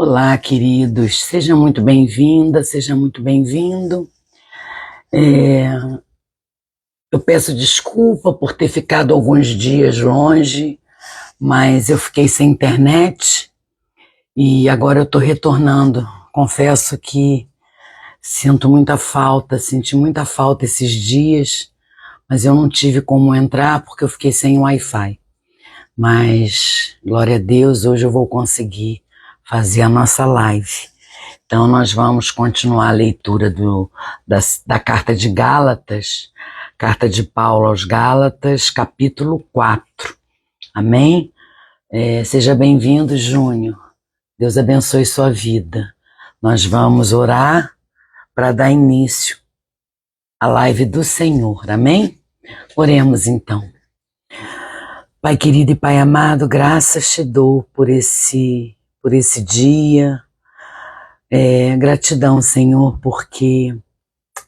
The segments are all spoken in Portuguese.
Olá, queridos, seja muito bem-vinda, seja muito bem-vindo. Eu peço desculpa por ter ficado alguns dias longe, mas eu fiquei sem internet e agora eu estou retornando. Confesso que senti muita falta esses dias, mas eu não tive como entrar porque eu fiquei sem Wi-Fi. Mas, glória a Deus, hoje eu vou conseguir fazer a nossa live. Então nós vamos continuar a leitura da carta de Gálatas, carta de Paulo aos Gálatas, capítulo 4. Amém? Seja bem-vindo, Júnior. Deus abençoe sua vida. Nós vamos orar para dar início à live do Senhor. Amém? Oremos então. Pai querido e Pai amado, graças te dou por esse dia. Gratidão, Senhor, porque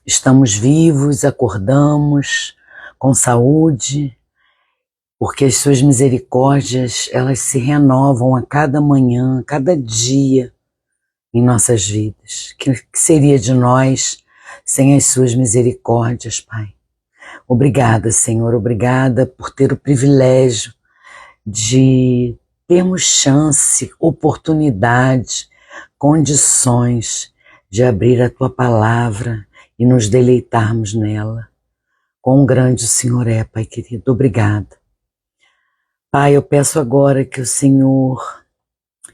estamos vivos, acordamos com saúde, porque as suas misericórdias, elas se renovam a cada manhã, a cada dia em nossas vidas. Que seria de nós sem as suas misericórdias, Pai? Obrigada, Senhor, obrigada por ter o privilégio de termos chance, oportunidade, condições de abrir a Tua palavra e nos deleitarmos nela. Quão grande o Senhor é, Pai querido. Obrigada. Pai, eu peço agora que o Senhor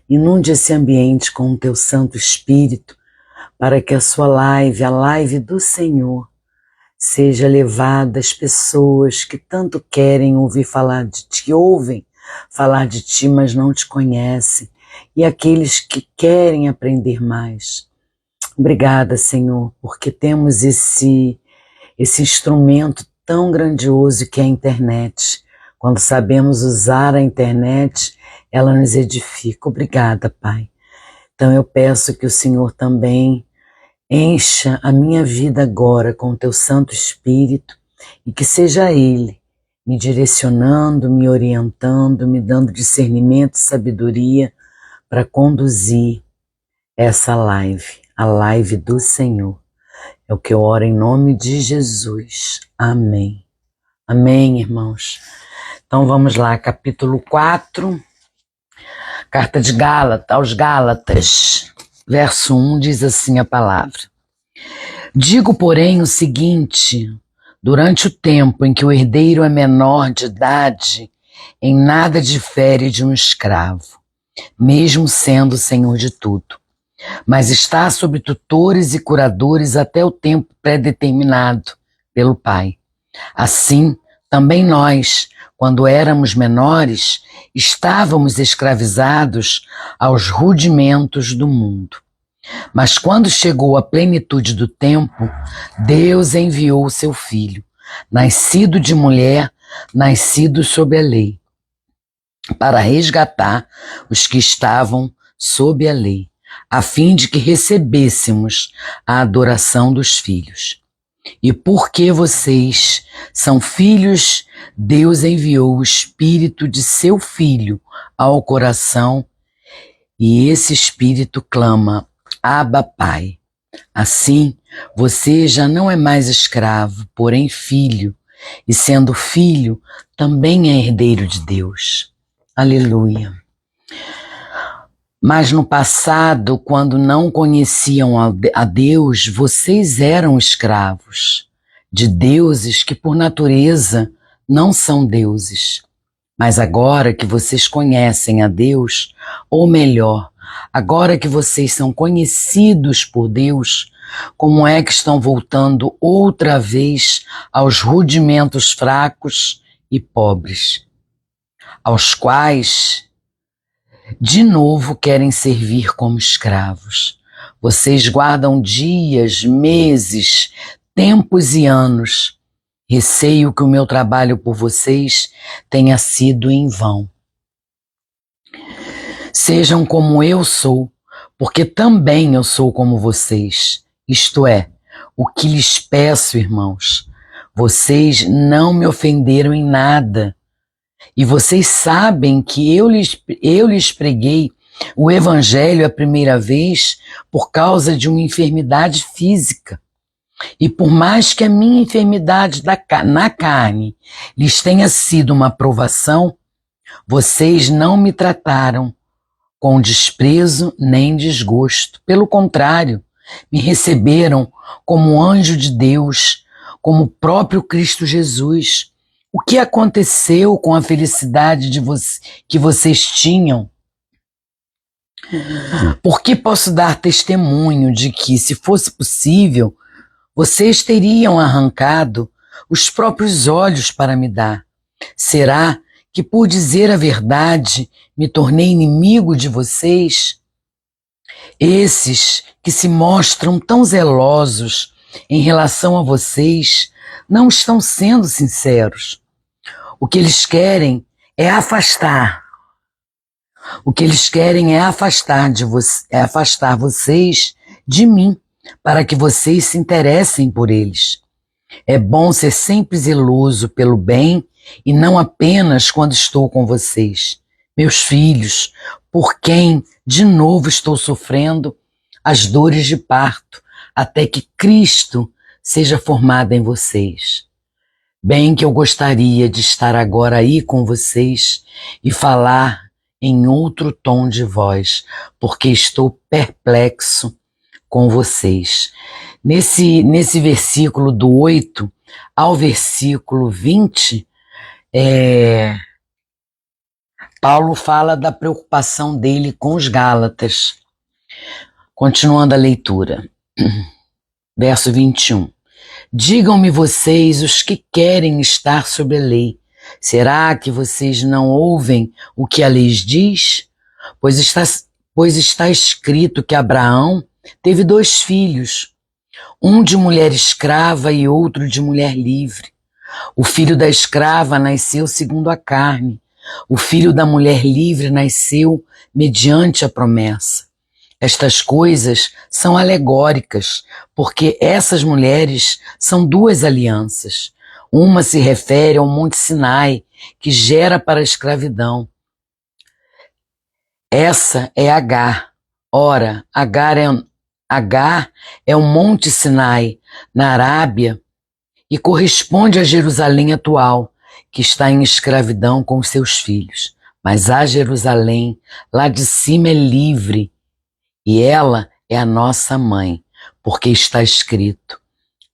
inunde esse ambiente com o Teu Santo Espírito para que a sua live, a live do Senhor, seja levada às pessoas que tanto querem ouvir falar de Ti, ouvem falar de Ti, mas não Te conhecem, e aqueles que querem aprender mais. Obrigada, Senhor, porque temos esse instrumento tão grandioso que é a internet. Quando sabemos usar a internet, ela nos edifica. Obrigada, Pai. Então eu peço que o Senhor também encha a minha vida agora com o Teu Santo Espírito e que seja Ele me direcionando, me orientando, me dando discernimento e sabedoria para conduzir essa live, a live do Senhor. É o que eu oro em nome de Jesus. Amém. Amém, irmãos. Então vamos lá, capítulo 4, carta de Gálatas, aos Gálatas. Verso 1 diz assim a palavra: Digo, porém, o seguinte: durante o tempo em que o herdeiro é menor de idade, em nada difere de um escravo, mesmo sendo senhor de tudo, mas está sob tutores e curadores até o tempo pré-determinado pelo Pai. Assim, também nós, quando éramos menores, estávamos escravizados aos rudimentos do mundo. Mas quando chegou a plenitude do tempo, Deus enviou o seu Filho, nascido de mulher, nascido sob a lei, para resgatar os que estavam sob a lei, a fim de que recebêssemos a adoração dos filhos. E porque vocês são filhos, Deus enviou o Espírito de seu Filho ao coração, e esse Espírito clama: Abba, Pai. Assim, você já não é mais escravo, porém filho, e sendo filho, também é herdeiro de Deus. Aleluia. Mas no passado, quando não conheciam a Deus, vocês eram escravos de deuses que por natureza não são deuses. Mas agora que vocês conhecem a Deus, ou melhor, agora que vocês são conhecidos por Deus, como é que estão voltando outra vez aos rudimentos fracos e pobres, aos quais de novo querem servir como escravos? Vocês guardam dias, meses, tempos e anos. Receio que o meu trabalho por vocês tenha sido em vão. Sejam como eu sou, porque também eu sou como vocês. Isto é, o que lhes peço, irmãos. Vocês não me ofenderam em nada. E vocês sabem que eu lhes preguei o evangelho a primeira vez por causa de uma enfermidade física. E por mais que a minha enfermidade na carne lhes tenha sido uma provação, vocês não me trataram com desprezo nem desgosto. Pelo contrário, me receberam como um anjo de Deus, como o próprio Cristo Jesus. O que aconteceu com a felicidade que vocês tinham? Porque posso dar testemunho de que, se fosse possível, vocês teriam arrancado os próprios olhos para me dar. Será que, por dizer a verdade, me tornei inimigo de vocês? Esses que se mostram tão zelosos em relação a vocês não estão sendo sinceros. O que eles querem é afastar. O que eles querem é afastar vocês de mim, para que vocês se interessem por eles. É bom ser sempre zeloso pelo bem e não apenas quando estou com vocês. Meus filhos, por quem de novo estou sofrendo as dores de parto, até que Cristo seja formado em vocês. Bem que eu gostaria de estar agora aí com vocês e falar em outro tom de voz, porque estou perplexo com vocês. Nesse versículo do 8 ao versículo 20, Paulo fala da preocupação dele com os Gálatas. Continuando a leitura. Verso 21. Digam-me vocês os que querem estar sob a lei. Será que vocês não ouvem o que a lei diz? Pois está escrito que Abraão teve 2 filhos, um de mulher escrava e outro de mulher livre. O filho da escrava nasceu segundo a carne. O filho da mulher livre nasceu mediante a promessa. Estas coisas são alegóricas, porque essas mulheres são 2 alianças. Uma se refere ao Monte Sinai, que gera para a escravidão. Essa é Agar. Ora, Agar é o Monte Sinai, na Arábia, e corresponde a Jerusalém atual, que está em escravidão com seus filhos. Mas a Jerusalém, lá de cima, é livre, e ela é a nossa mãe, porque está escrito: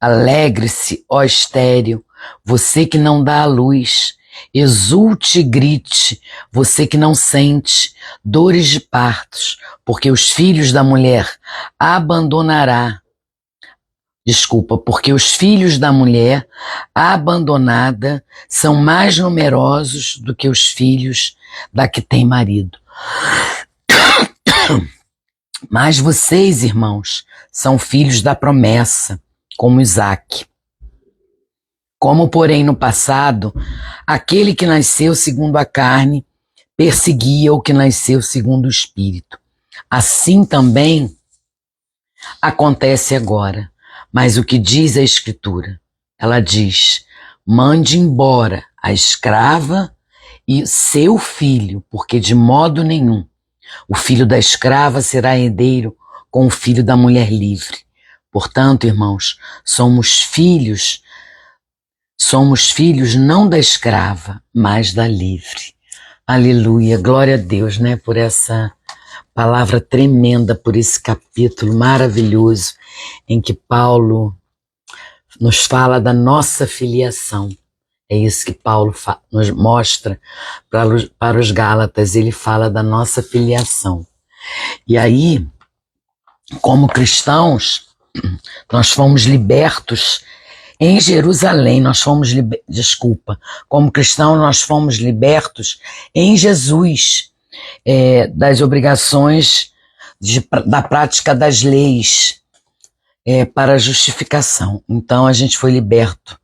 alegre-se, ó estéril, você que não dá à luz, exulte e grite, você que não sente dores de partos, porque os filhos da mulher porque os filhos da mulher abandonada são mais numerosos do que os filhos da que tem marido. Mas vocês, irmãos, são filhos da promessa, como Isaque. Como, porém, no passado, aquele que nasceu segundo a carne perseguia o que nasceu segundo o Espírito. Assim também acontece agora. Mas o que diz a Escritura? Ela diz: mande embora a escrava e seu filho, porque de modo nenhum o filho da escrava será herdeiro com o filho da mulher livre. Portanto, irmãos, somos filhos não da escrava, mas da livre. Aleluia, glória a Deus, né, por essa palavra tremenda, por esse capítulo maravilhoso em que Paulo nos fala da nossa filiação. É isso que Paulo nos mostra para os Gálatas, ele fala da nossa filiação. E aí, como cristãos, nós fomos libertos em Jerusalém, como cristãos nós fomos libertos em Jesus, das obrigações da prática das leis, para a justificação. Então a gente foi liberto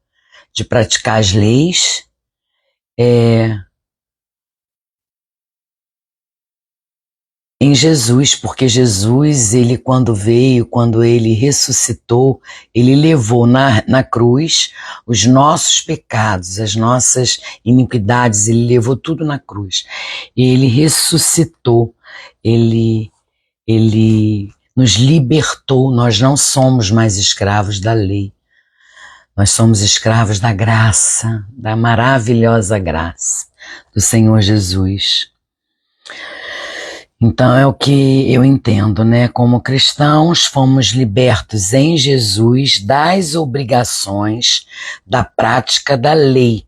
de praticar as leis, em Jesus, porque Jesus, ele quando ele ressuscitou, ele levou na cruz os nossos pecados, as nossas iniquidades, ele levou tudo na cruz. Ele ressuscitou ele nos libertou. Nós não somos mais escravos da lei. Nós somos escravos da graça, da maravilhosa graça do Senhor Jesus. Então é o que eu entendo, né? Como cristãos, fomos libertos em Jesus das obrigações da prática da lei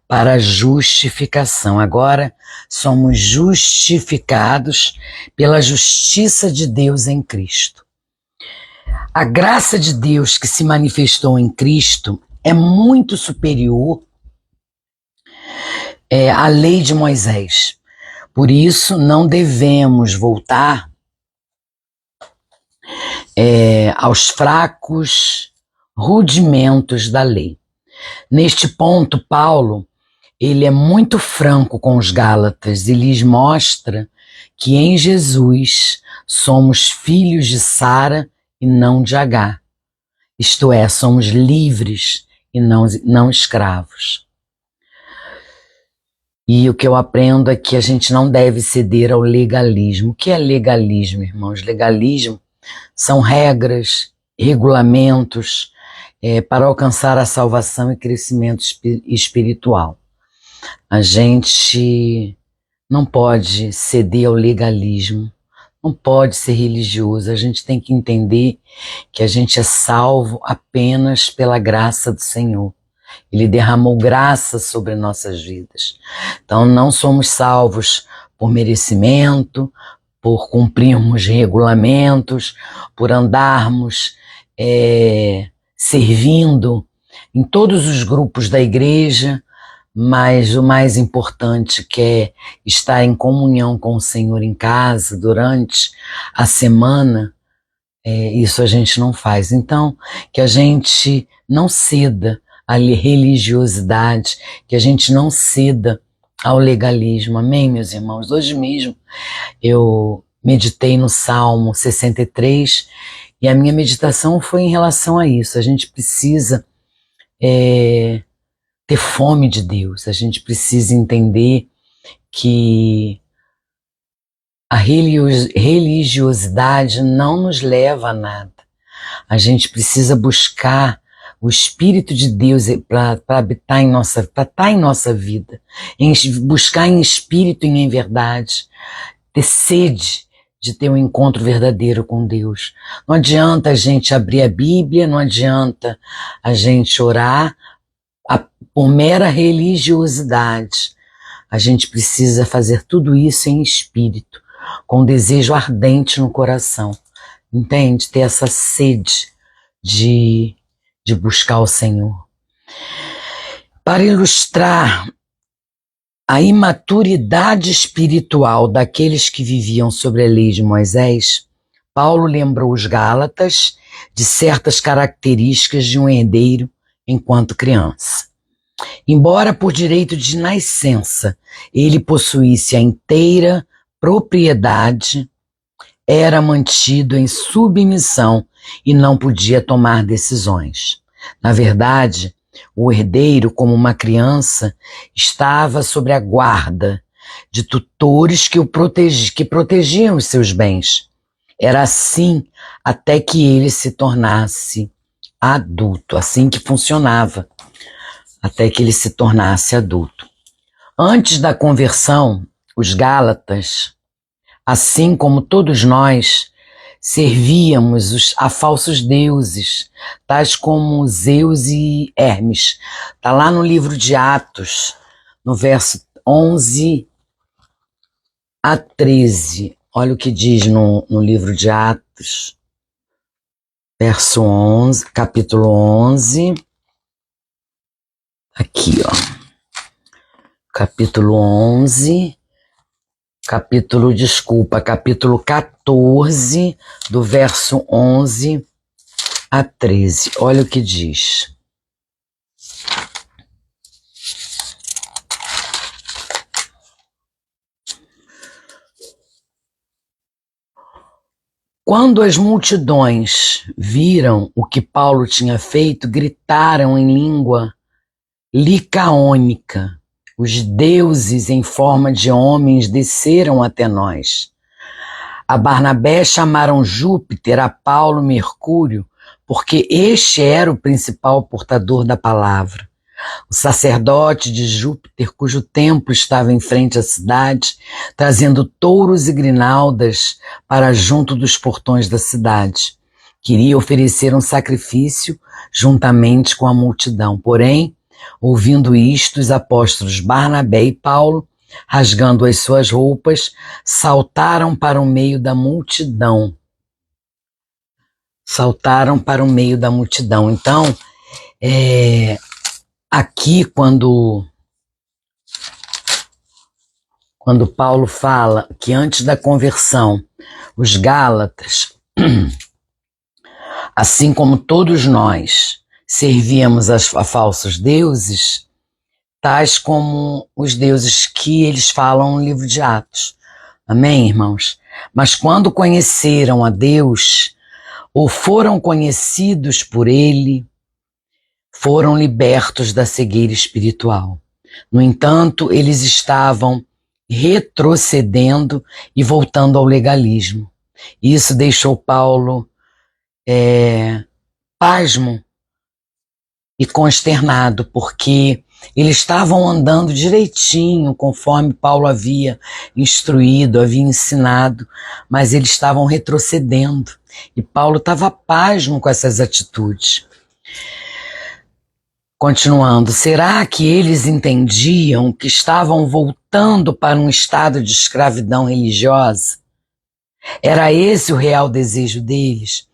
para a justificação. Agora somos justificados pela justiça de Deus em Cristo. A graça de Deus que se manifestou em Cristo é muito superior à lei de Moisés. Por isso, não devemos voltar aos fracos rudimentos da lei. Neste ponto, Paulo, ele é muito franco com os Gálatas e lhes mostra que em Jesus somos filhos de Sara e não de Agar. Isto é, somos livres e não escravos. E o que eu aprendo é que a gente não deve ceder ao legalismo. O que é legalismo, irmãos? Legalismo são regras, regulamentos para alcançar a salvação e crescimento espiritual. A gente não pode ceder ao legalismo, não pode ser religioso. A gente tem que entender que a gente é salvo apenas pela graça do Senhor. Ele derramou graça sobre nossas vidas. Então não somos salvos por merecimento, por cumprirmos regulamentos, por andarmos servindo em todos os grupos da igreja, mas o mais importante que é estar em comunhão com o Senhor em casa durante a semana, isso a gente não faz. Então, que a gente não ceda à religiosidade, que a gente não ceda ao legalismo. Amém, meus irmãos? Hoje mesmo eu meditei no Salmo 63 e a minha meditação foi em relação a isso. A gente precisa ter fome de Deus, a gente precisa entender que a religiosidade não nos leva a nada. A gente precisa buscar o Espírito de Deus para habitar em nossa, para estar em nossa vida, buscar em espírito e em verdade, ter sede de ter um encontro verdadeiro com Deus. Não adianta a gente abrir a Bíblia, não adianta a gente orar por mera religiosidade. A gente precisa fazer tudo isso em espírito, com desejo ardente no coração. Entende? Ter essa sede de buscar o Senhor. Para ilustrar a imaturidade espiritual daqueles que viviam sobre a lei de Moisés, Paulo lembrou os Gálatas de certas características de um herdeiro enquanto criança. Embora por direito de nascença ele possuísse a inteira propriedade, era mantido em submissão e não podia tomar decisões. Na verdade, o herdeiro, como uma criança, estava sob a guarda de tutores que protegiam os seus bens. Era assim até que ele se tornasse adulto, assim que funcionava, até que ele se tornasse adulto. Antes da conversão, os Gálatas, assim como todos nós, servíamos a falsos deuses, tais como Zeus e Hermes. Está lá no livro de Atos, no verso 11 a 13. Olha o que diz no livro de Atos, verso 11, capítulo 11. Aqui, ó. Capítulo 11, capítulo 14, do verso 11 a 13. Olha o que diz. Quando as multidões viram o que Paulo tinha feito, gritaram em língua licaônica. Os deuses em forma de homens desceram até nós. A Barnabé chamaram Júpiter, a Paulo Mercúrio, porque este era o principal portador da palavra. O sacerdote de Júpiter, cujo templo estava em frente à cidade, trazendo touros e grinaldas para junto dos portões da cidade. Queria oferecer um sacrifício juntamente com a multidão. Porém, ouvindo isto, os apóstolos Barnabé e Paulo, rasgando as suas roupas, saltaram para o meio da multidão. Saltaram para o meio da multidão. Então, aqui quando Paulo fala que antes da conversão, os Gálatas, assim como todos nós, servíamos a falsos deuses, tais como os deuses que eles falam no livro de Atos. Amém, irmãos? Mas quando conheceram a Deus, ou foram conhecidos por Ele, foram libertos da cegueira espiritual. No entanto, eles estavam retrocedendo e voltando ao legalismo. Isso deixou Paulo pasmo e consternado, porque eles estavam andando direitinho, conforme Paulo havia instruído, havia ensinado, mas eles estavam retrocedendo. E Paulo estava pasmo com essas atitudes. Continuando, será que eles entendiam que estavam voltando para um estado de escravidão religiosa? Era esse o real desejo deles?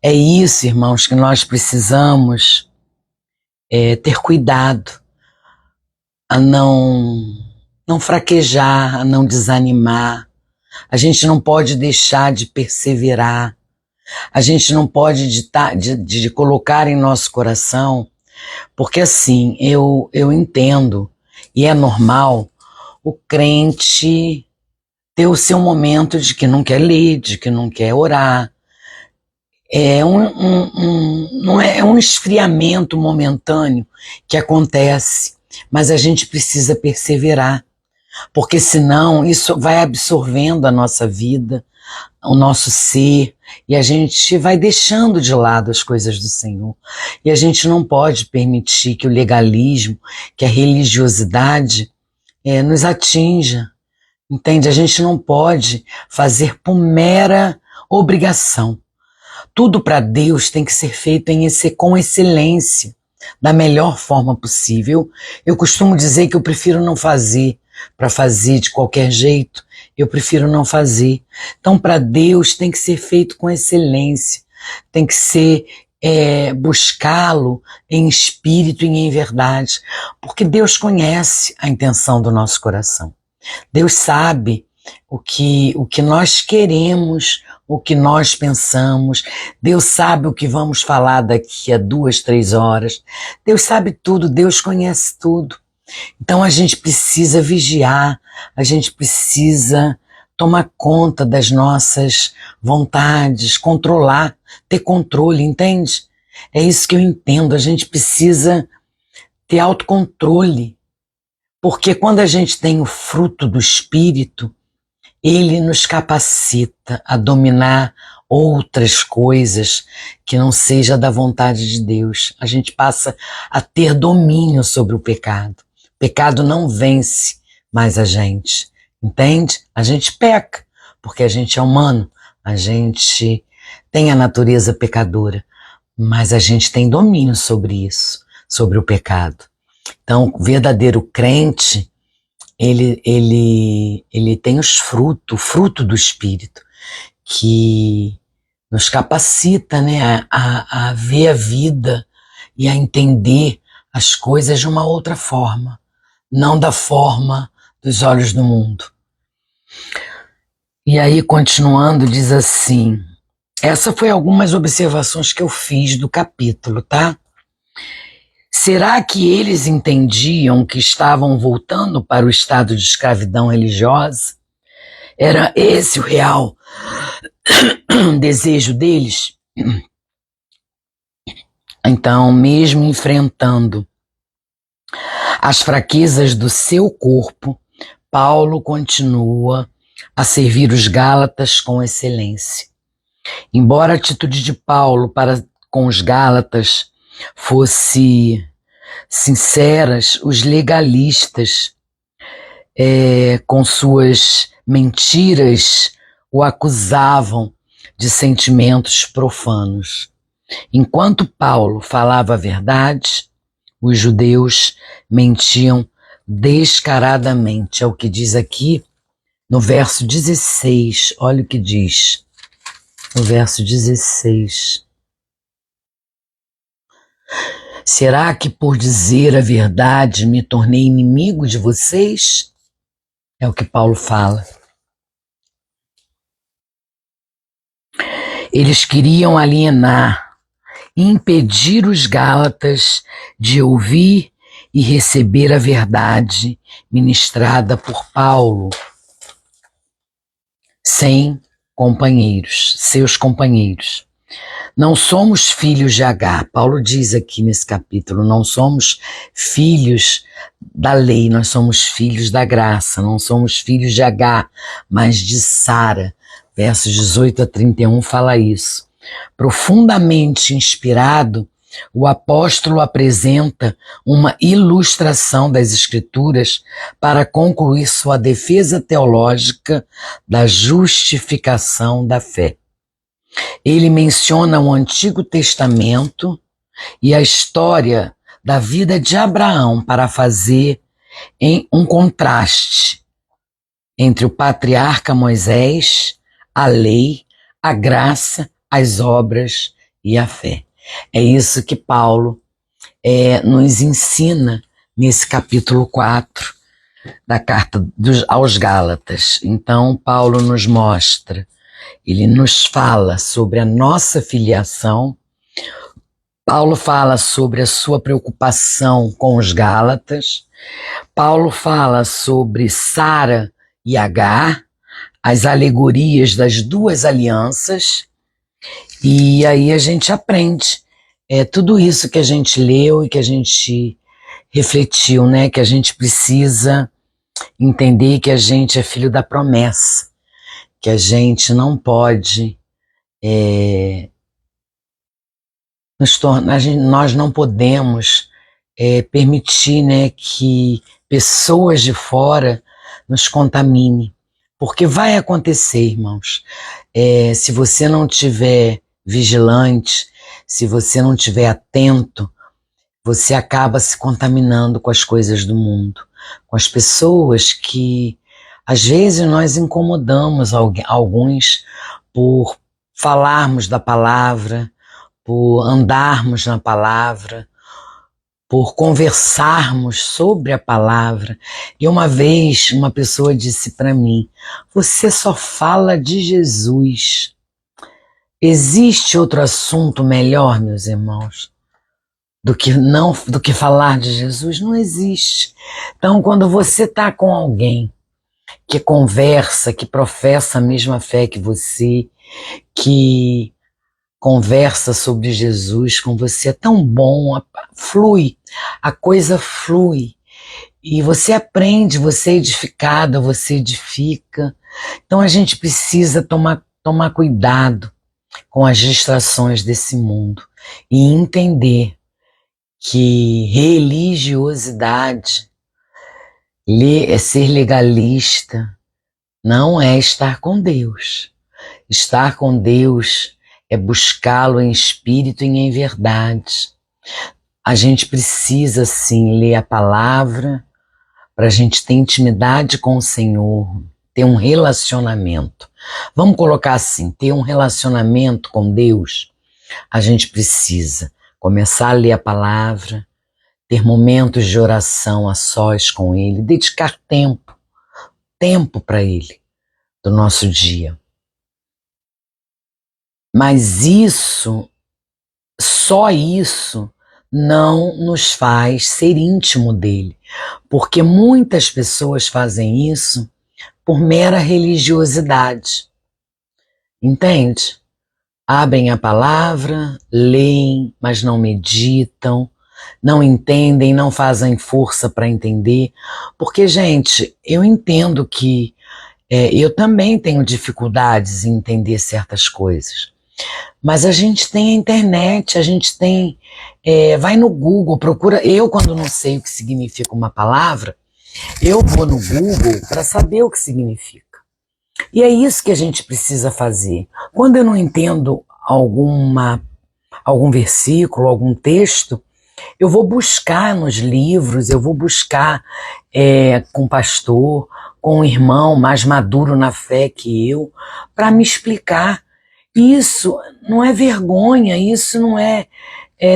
É isso, irmãos, que nós precisamos ter cuidado a não fraquejar, a não desanimar. A gente não pode deixar de perseverar. A gente não pode de colocar em nosso coração, porque assim, eu entendo, e é normal, o crente ter o seu momento de que não quer ler, de que não quer orar. Não é um esfriamento momentâneo que acontece, mas a gente precisa perseverar, porque senão isso vai absorvendo a nossa vida, o nosso ser, e a gente vai deixando de lado as coisas do Senhor. E a gente não pode permitir que o legalismo, que a religiosidade nos atinja, entende? A gente não pode fazer por mera obrigação. Tudo para Deus tem que ser feito com excelência, da melhor forma possível. Eu costumo dizer que eu prefiro não fazer, para fazer de qualquer jeito, eu prefiro não fazer. Então, para Deus tem que ser feito com excelência, tem que ser buscá-lo em espírito e em verdade, porque Deus conhece a intenção do nosso coração. Deus sabe o que nós queremos, o que nós pensamos. Deus sabe o que vamos falar daqui a 2, 3 horas. Deus sabe tudo, Deus conhece tudo. Então a gente precisa vigiar, a gente precisa tomar conta das nossas vontades, controlar, ter controle, entende? É isso que eu entendo, a gente precisa ter autocontrole, porque quando a gente tem o fruto do Espírito, ele nos capacita a dominar outras coisas que não seja da vontade de Deus. A gente passa a ter domínio sobre o pecado. O pecado não vence mais a gente, entende? A gente peca, porque a gente é humano, a gente tem a natureza pecadora, mas a gente tem domínio sobre isso, sobre o pecado. Então, o verdadeiro crente, ele tem o fruto do Espírito, que nos capacita, né, a ver a vida e a entender as coisas de uma outra forma, não da forma dos olhos do mundo. E aí, continuando, diz assim, essa foi algumas observações que eu fiz do capítulo, tá? Será que eles entendiam que estavam voltando para o estado de escravidão religiosa? Era esse o real desejo deles? Então, mesmo enfrentando as fraquezas do seu corpo, Paulo continua a servir os Gálatas com excelência. Embora a atitude de Paulo para com os Gálatas fosse sinceras, os legalistas, com suas mentiras, o acusavam de sentimentos profanos. Enquanto Paulo falava a verdade, os judeus mentiam descaradamente. É o que diz aqui no verso 16. Olha o que diz no verso 16. Será que por dizer a verdade me tornei inimigo de vocês? É o que Paulo fala. Eles queriam alienar, impedir os Gálatas de ouvir e receber a verdade ministrada por Paulo, seus companheiros. Não somos filhos de Agar. Paulo diz aqui nesse capítulo, não somos filhos da lei, nós somos filhos da graça, não somos filhos de Agar, mas de Sara. Versos 18 a 31 fala isso. Profundamente inspirado, o apóstolo apresenta uma ilustração das Escrituras para concluir sua defesa teológica da justificação da fé. Ele menciona o Antigo Testamento e a história da vida de Abraão para fazer um contraste entre o patriarca Moisés, a lei, a graça, as obras e a fé. É isso que Paulo nos ensina nesse capítulo 4 da carta aos Gálatas. Então, Paulo nos mostra, ele nos fala sobre a nossa filiação. Paulo fala sobre a sua preocupação com os Gálatas. Paulo fala sobre Sara e Agar, as alegorias das duas alianças. E aí a gente aprende tudo isso que a gente leu e que a gente refletiu, né? Que a gente precisa entender que a gente é filho da promessa, que a gente não pode nós não podemos permitir, né, que pessoas de fora nos contaminem, porque vai acontecer, irmãos. Se você não tiver vigilante, se você não tiver atento, você acaba se contaminando com as coisas do mundo, com as pessoas que às vezes nós incomodamos alguns por falarmos da palavra, por andarmos na palavra, por conversarmos sobre a palavra. E uma vez uma pessoa disse para mim: você só fala de Jesus. Existe outro assunto melhor, meus irmãos, do que falar de Jesus? Não existe. Então, quando você está com alguém que conversa, que professa a mesma fé que você, que conversa sobre Jesus com você, é tão bom, flui, a coisa flui, e você aprende, você é edificada, você edifica. Então a gente precisa tomar cuidado com as distrações desse mundo e entender que religiosidade, ser legalista, não é estar com Deus. Estar com Deus é buscá-lo em espírito e em verdade. A gente precisa, sim, ler a palavra para a gente ter intimidade com o Senhor, ter um relacionamento. Vamos colocar assim, ter um relacionamento com Deus, a gente precisa começar a ler a palavra, ter momentos de oração a sós com Ele, dedicar tempo para Ele, do nosso dia. Mas só isso não nos faz ser íntimo dele, porque muitas pessoas fazem isso por mera religiosidade. Entende? Abrem a palavra, leem, mas não meditam, não entendem, não fazem força para entender. Porque, gente, eu entendo que Eu também tenho dificuldades em entender certas coisas. Mas a gente tem a internet, a gente tem. Vai no Google, procura. Eu, quando não sei o que significa uma palavra, eu vou no Google para saber o que significa. E é isso que a gente precisa fazer. Quando eu não entendo algum versículo, algum texto, eu vou buscar nos livros, eu vou buscar com um pastor, com um irmão mais maduro na fé que eu, para me explicar. Isso não é vergonha, isso não é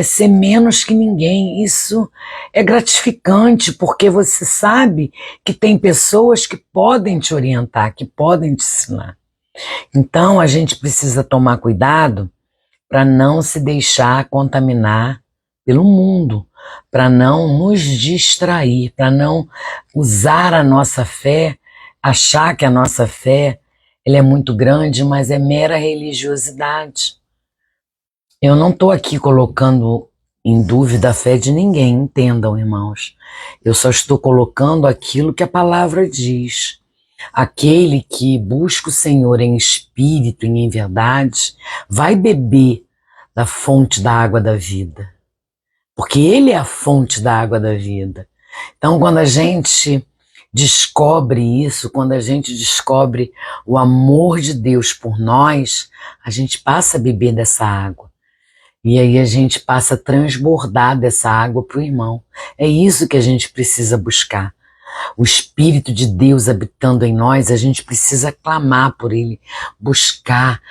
ser menos que ninguém, isso é gratificante, porque você sabe que tem pessoas que podem te orientar, que podem te ensinar. Então a gente precisa tomar cuidado para não se deixar contaminar pelo mundo, para não nos distrair, para não usar a nossa fé, achar que a nossa fé ela é muito grande, mas é mera religiosidade. Eu não estou aqui colocando em dúvida a fé de ninguém, entendam, irmãos. Eu só estou colocando aquilo que a palavra diz. Aquele que busca o Senhor em espírito e em verdade vai beber da fonte da água da vida, porque Ele é a fonte da água da vida. Então, quando a gente descobre isso, quando a gente descobre o amor de Deus por nós, a gente passa a beber dessa água. E aí a gente passa a transbordar dessa água para o irmão. É isso que a gente precisa buscar. O Espírito de Deus habitando em nós, a gente precisa clamar por Ele, buscar,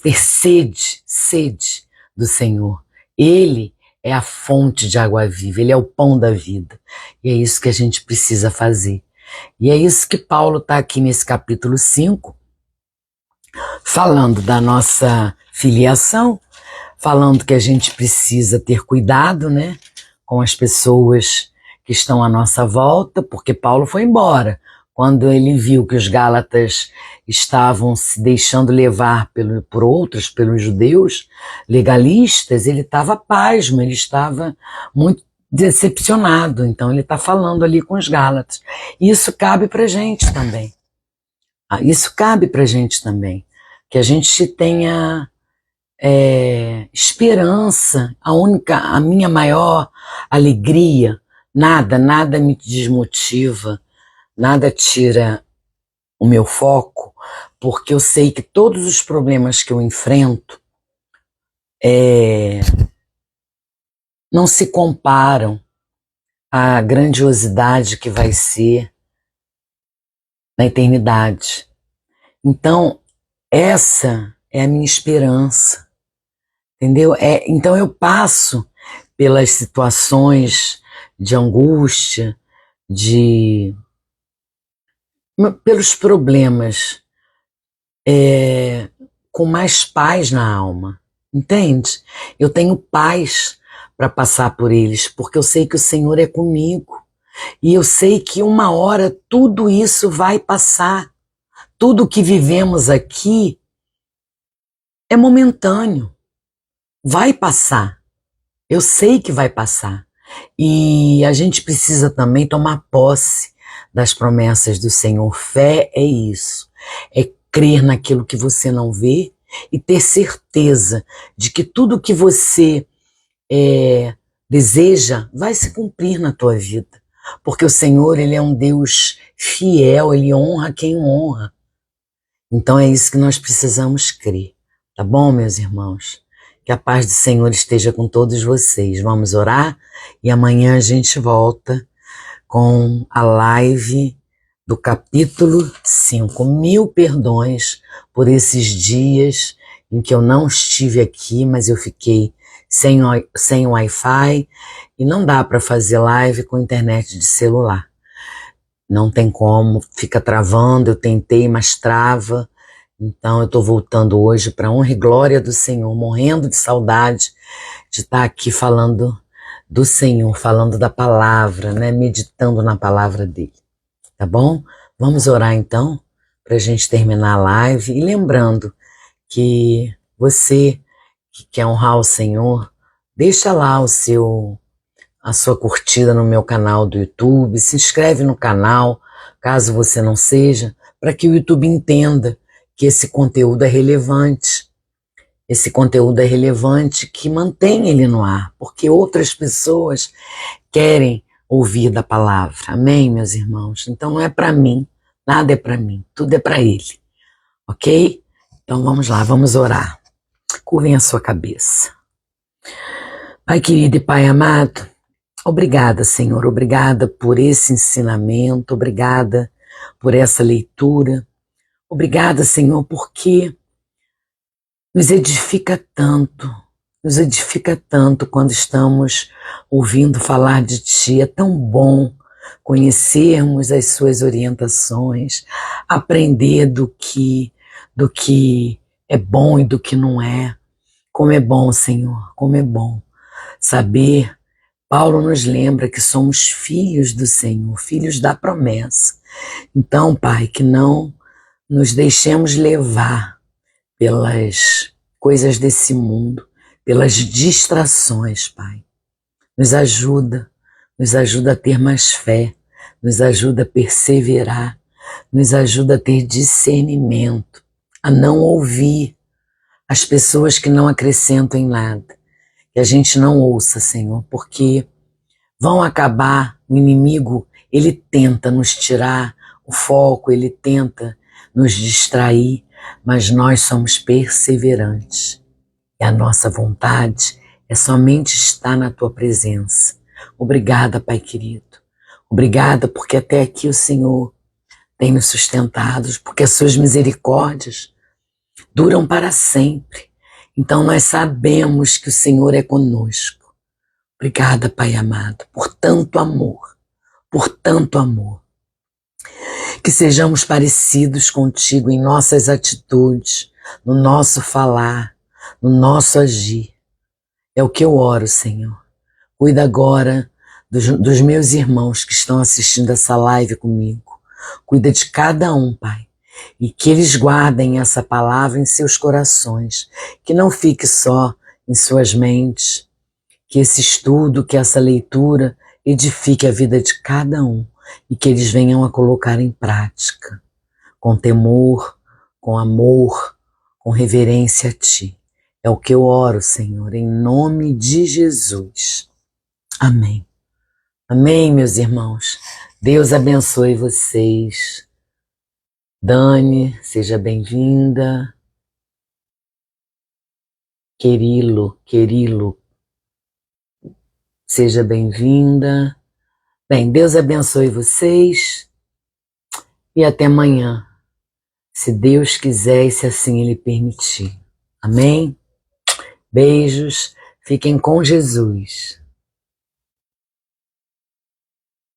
ter sede do Senhor. Ele é a fonte de água viva, Ele é o pão da vida. E é isso que a gente precisa fazer. E é isso que Paulo está aqui nesse capítulo 5, falando da nossa filiação, falando que a gente precisa ter cuidado, né, com as pessoas que estão à nossa volta, porque Paulo foi embora. Quando ele viu que os Gálatas estavam se deixando levar por outros, pelos judeus legalistas, ele estava pasmo, ele estava muito decepcionado. Então ele está falando ali com os Gálatas. E isso cabe para a gente também. Isso cabe para a gente também. Que a gente tenha esperança, a minha maior alegria, nada me desmotiva, nada tira o meu foco, porque eu sei que todos os problemas que eu enfrento não se comparam à grandiosidade que vai ser na eternidade. Então, essa é a minha esperança. Entendeu? Então eu passo pelas situações de angústia, pelos problemas com mais paz na alma, entende? Eu tenho paz para passar por eles, porque eu sei que o Senhor é comigo e eu sei que uma hora tudo isso vai passar. Tudo que vivemos aqui é momentâneo. Vai passar, eu sei que vai passar. E a gente precisa também tomar posse das promessas do Senhor. Fé é isso, é crer naquilo que você não vê e ter certeza de que tudo que você deseja vai se cumprir na tua vida. Porque o Senhor, Ele é um Deus fiel, Ele honra quem honra. Então é isso que nós precisamos crer, tá bom, meus irmãos? Que a paz do Senhor esteja com todos vocês. Vamos orar e amanhã a gente volta com a live do capítulo 5. 1000 perdões por esses dias em que eu não estive aqui, mas eu fiquei sem Wi-Fi e não dá para fazer live com internet de celular. Não tem como, fica travando, eu tentei, mas trava. Então eu estou voltando hoje para a honra e glória do Senhor, morrendo de saudade de estar aqui falando do Senhor, falando da palavra, né? Meditando na palavra dele, tá bom? Vamos orar então, para a gente terminar a live e lembrando que você que quer honrar o Senhor, deixa lá a sua curtida no meu canal do YouTube, se inscreve no canal, caso você não seja, para que o YouTube entenda que esse conteúdo é relevante. Esse conteúdo é relevante que mantém ele no ar, porque outras pessoas querem ouvir da palavra. Amém, meus irmãos? Então não é para mim, nada é para mim, tudo é para ele. Ok? Então vamos lá, vamos orar. Curvem a sua cabeça. Pai querido e Pai amado, obrigada, Senhor, obrigada por esse ensinamento, obrigada por essa leitura, obrigada, Senhor, porque nos edifica tanto quando estamos ouvindo falar de Ti. É tão bom conhecermos as Suas orientações, aprender do que é bom e do que não é. Como é bom, Senhor, como é bom saber. Paulo nos lembra que somos filhos do Senhor, filhos da promessa. Então, Pai, que não nos deixemos levar pelas coisas desse mundo, pelas distrações, Pai. Nos ajuda a ter mais fé, nos ajuda a perseverar, nos ajuda a ter discernimento, a não ouvir as pessoas que não acrescentam em nada. Que a gente não ouça, Senhor, porque vão acabar, o inimigo, ele tenta nos tirar o foco, ele tenta nos distrair, mas nós somos perseverantes. E a nossa vontade é somente estar na Tua presença. Obrigada, Pai querido. Obrigada porque até aqui o Senhor tem nos sustentado, porque as Suas misericórdias duram para sempre. Então nós sabemos que o Senhor é conosco. Obrigada, Pai amado, por tanto amor, por tanto amor. Que sejamos parecidos contigo em nossas atitudes, no nosso falar, no nosso agir. É o que eu oro, Senhor. Cuida agora dos meus irmãos que estão assistindo essa live comigo. Cuida de cada um, Pai. E que eles guardem essa palavra em seus corações. Que não fique só em suas mentes. Que esse estudo, que essa leitura edifique a vida de cada um. E que eles venham a colocar em prática. Com temor, com amor, com reverência a Ti. É o que eu oro, Senhor, em nome de Jesus. Amém. Amém, meus irmãos. Deus abençoe vocês. Dani, seja bem-vinda. Querilo, seja bem-vinda. Bem, Deus abençoe vocês e até amanhã, se Deus quiser e se assim Ele permitir. Amém? Beijos, fiquem com Jesus.